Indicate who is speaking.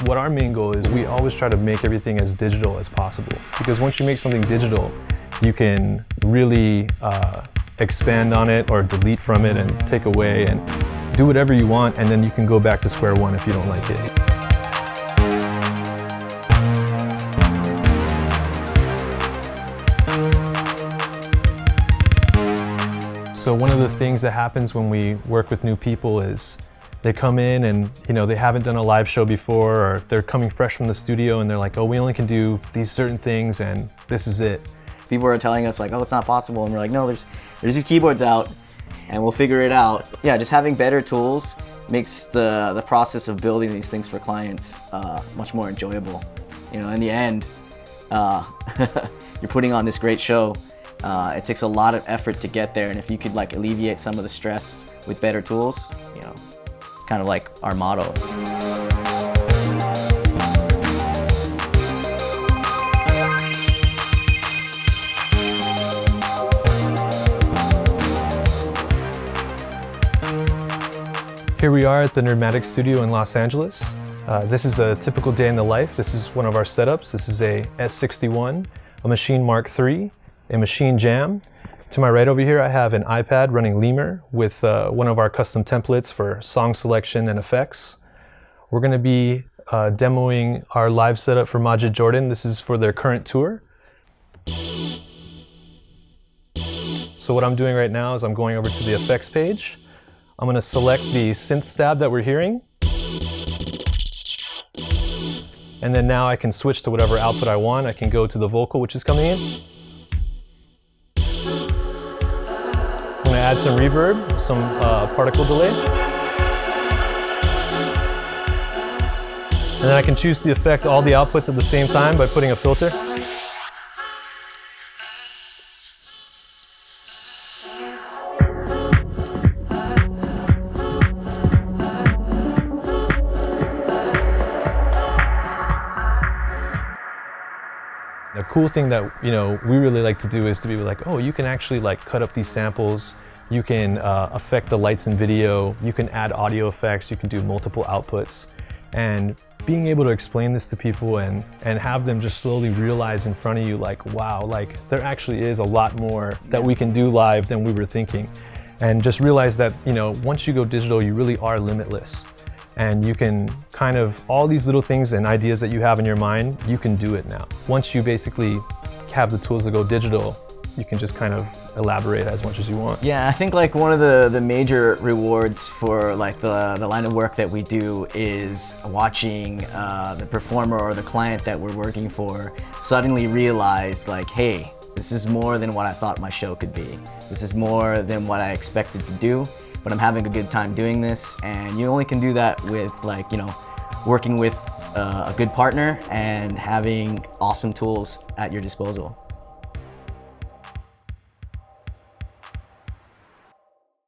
Speaker 1: What our main goal is, we always try to make everything as digital as possible. Because once you make something digital, you can really expand on it or delete from it and take away and do whatever you want, and then you can go back to square one if you don't like it. So one of the things that happens when we work with new people is they come in and they haven't done a live show before, or they're coming fresh from the studio and they're like, oh, we only can do these certain things and this is it.
Speaker 2: People are telling us like, oh, it's not possible, and we're like, no, there's these keyboards out and we'll figure it out. Yeah, just having better tools makes the process of building these things for clients much more enjoyable. In the end, you're putting on this great show. It takes a lot of effort to get there, and if you could like alleviate some of the stress with better tools, kind of like our motto.
Speaker 1: Here we are at the Nerdmatics studio in Los Angeles. This is a typical day in the life. This is one of our setups. This is a S61, a Machine Mark III, a Machine Jam. To my right over here, I have an iPad running Lemur with one of our custom templates for song selection and effects. We're going to be demoing our live setup for Majid Jordan. This is for their current tour. So what I'm doing right now is I'm going over to the effects page. I'm going to select the synth stab that we're hearing. And then now I can switch to whatever output I want. I can go to the vocal, which is coming in. I'm going to add some reverb, some particle delay. And then I can choose to affect all the outputs at the same time by putting a filter. The cool thing that we really like to do is to be like, oh, you can actually like cut up these samples, you can affect the lights and video, you can add audio effects, you can do multiple outputs. And being able to explain this to people and have them just slowly realize in front of you like, wow, like there actually is a lot more that we can do live than we were thinking. And just realize that once you go digital, you really are limitless. And you can kind of, all these little things and ideas that you have in your mind, you can do it now. Once you basically have the tools to go digital, you can just kind of elaborate as much as you want.
Speaker 2: Yeah, I think like one of the major rewards for like the line of work that we do is watching the performer or the client that we're working for suddenly realize like, hey, this is more than what I thought my show could be. This is more than what I expected to do. But I'm having a good time doing this, and you only can do that with like, working with a good partner and having awesome tools at your disposal.